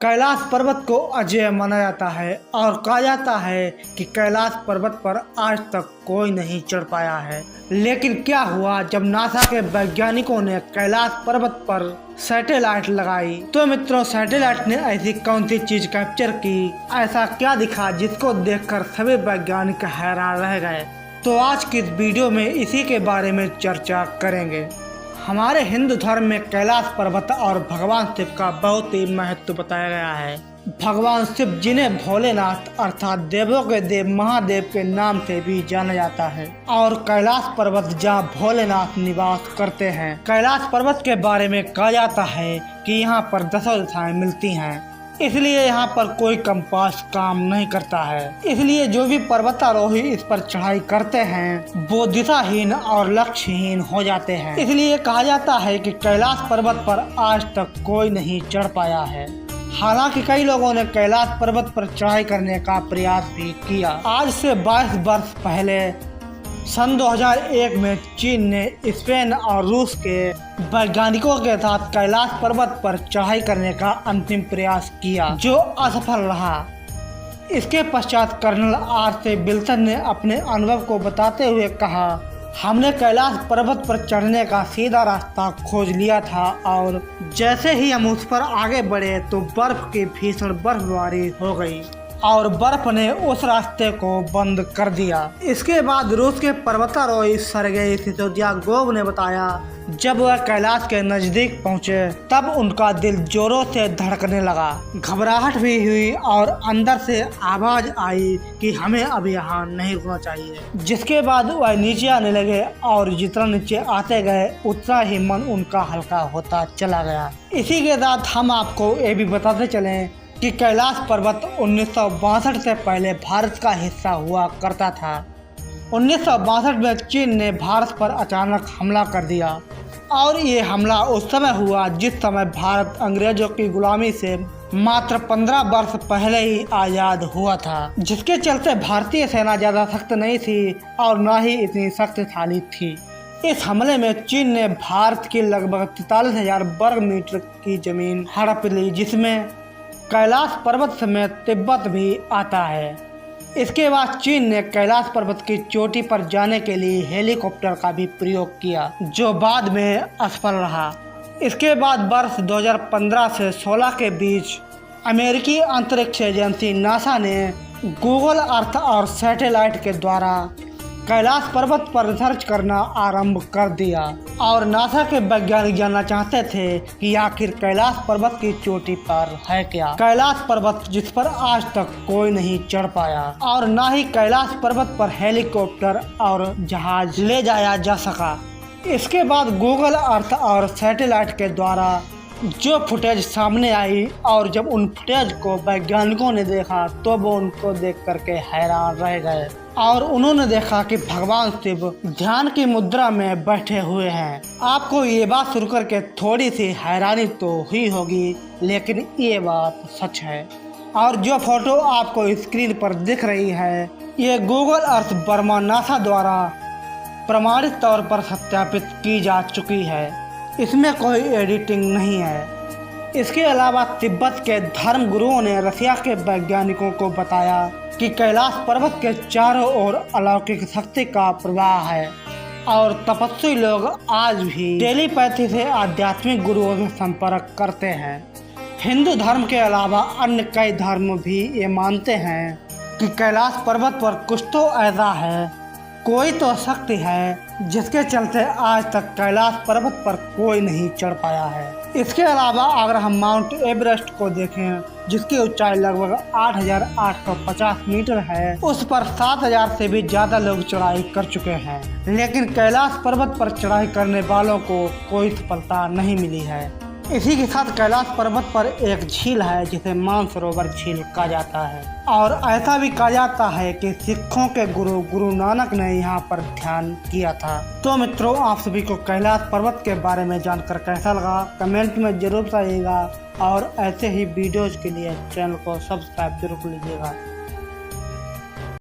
कैलाश पर्वत को अजेय माना जाता है और कहा जाता है कि कैलाश पर्वत पर आज तक कोई नहीं चढ़ पाया है। लेकिन क्या हुआ जब नासा के वैज्ञानिकों ने कैलाश पर्वत पर सैटेलाइट लगाई। तो मित्रों, सैटेलाइट ने ऐसी कौन सी चीज कैप्चर की, ऐसा क्या दिखा जिसको देखकर सभी वैज्ञानिक हैरान रह गए। तो आज की इस वीडियो में इसी के बारे में चर्चा करेंगे। हमारे हिंदू धर्म में कैलाश पर्वत और भगवान शिव का बहुत ही महत्व बताया गया है। भगवान शिव जिन्हें भोलेनाथ अर्थात देवों के देव महादेव के नाम से भी जाना जाता है और कैलाश पर्वत जहाँ भोलेनाथ निवास करते हैं। कैलाश पर्वत के बारे में कहा जाता है कि यहाँ पर 10 दिशाएं मिलती हैं, इसलिए यहाँ पर कोई कंपास काम नहीं करता है। इसलिए जो भी पर्वतारोही इस पर चढ़ाई करते हैं वो दिशाहीन और लक्ष्यहीन हो जाते हैं। इसलिए कहा जाता है कि कैलाश पर्वत पर आज तक कोई नहीं चढ़ पाया है। हालांकि कई लोगों ने कैलाश पर्वत पर चढ़ाई करने का प्रयास भी किया। आज से 22 वर्ष पहले सन 2001 में चीन ने स्पेन और रूस के वैज्ञानिकों के साथ कैलाश पर्वत पर चढ़ाई करने का अंतिम प्रयास किया, जो असफल रहा। इसके पश्चात कर्नल आर.सी. विल्सन ने अपने अनुभव को बताते हुए कहा, हमने कैलाश पर्वत पर चढ़ने का सीधा रास्ता खोज लिया था और जैसे ही हम उस पर आगे बढ़े तो बर्फ की भीषण बर्फबारी हो गई और बर्फ ने उस रास्ते को बंद कर दिया। इसके बाद रूस के पर्वतारोही सर्गेई सिसोदियागोव ने बताया, जब वह कैलाश के नजदीक पहुंचे तब उनका दिल जोरों से धड़कने लगा, घबराहट भी हुई और अंदर से आवाज आई कि हमें अब यहाँ नहीं रुकना चाहिए। जिसके बाद वह नीचे आने लगे और जितना नीचे आते गए उतना ही मन उनका हल्का होता चला गया। इसी के साथ हम आपको ये भी बताते चलें कि कैलाश पर्वत 1962 से पहले भारत का हिस्सा हुआ करता था। 1962 में चीन ने भारत पर अचानक हमला कर दिया और ये हमला उस समय हुआ जिस समय भारत अंग्रेजों की गुलामी से मात्र 15 वर्ष पहले ही आज़ाद हुआ था, जिसके चलते भारतीय सेना ज़्यादा सख्त नहीं थी और न ही इतनी शक्तिशाली थी। इस हमले में चीन ने भारत की लगभग 43,000 वर्ग मीटर की जमीन हड़प ली, जिसमें कैलाश पर्वत समेत तिब्बत भी आता है। इसके बाद चीन ने कैलाश पर्वत की चोटी पर जाने के लिए हेलीकॉप्टर का भी प्रयोग किया, जो बाद में असफल रहा। इसके बाद वर्ष 2015 से 16 के बीच अमेरिकी अंतरिक्ष एजेंसी नासा ने गूगल अर्थ और सैटेलाइट के द्वारा कैलाश पर्वत पर रिसर्च करना आरंभ कर दिया और नासा के वैज्ञानिक जानना चाहते थे कि आखिर कैलाश पर्वत की चोटी पर है क्या। कैलाश पर्वत जिस पर आज तक कोई नहीं चढ़ पाया और न ही कैलाश पर्वत पर हेलीकॉप्टर और जहाज ले जाया जा सका। इसके बाद गूगल अर्थ और सैटेलाइट के द्वारा जो फुटेज सामने आई और जब उन फुटेज को वैज्ञानिकों ने देखा तो वो उनको देख करके हैरान रह गए और उन्होंने देखा कि भगवान शिव ध्यान की मुद्रा में बैठे हुए हैं। आपको ये बात सुन करके थोड़ी सी हैरानी तो हुई होगी, लेकिन ये बात सच है। और जो फोटो आपको स्क्रीन पर दिख रही है ये गूगल अर्थ बर्मा नासा द्वारा प्रमाणित तौर पर सत्यापित की जा चुकी है, इसमें कोई एडिटिंग नहीं है। इसके अलावा तिब्बत के धर्म गुरुओं ने रसिया के वैज्ञानिकों को बताया कि कैलाश पर्वत के चारों ओर अलौकिक शक्ति का प्रवाह है और तपस्वी लोग आज भी टेलीपैथी से आध्यात्मिक गुरुओं से संपर्क करते हैं। हिंदू धर्म के अलावा अन्य कई धर्म भी ये मानते हैं कि कैलाश पर्वत पर कुछ तो ऐसा है, कोई तो शक्ति है जिसके चलते आज तक कैलाश पर्वत पर कोई नहीं चढ़ पाया है। इसके अलावा अगर हम माउंट एवरेस्ट को देखें जिसकी ऊंचाई लगभग 8,850 मीटर है, उस पर 7,000 से भी ज्यादा लोग चढ़ाई कर चुके हैं, लेकिन कैलाश पर्वत पर चढ़ाई करने वालों को कोई सफलता नहीं मिली है। इसी के साथ कैलाश पर्वत पर एक झील है जिसे मानसरोवर झील कहा जाता है और ऐसा भी कहा जाता है कि सिखों के गुरु नानक ने यहाँ पर ध्यान किया था। तो मित्रों, आप सभी को कैलाश पर्वत के बारे में जानकर कैसा लगा कमेंट में जरूर बताइएगा और ऐसे ही वीडियोज के लिए चैनल को सब्सक्राइब जरूर कीजिएगा।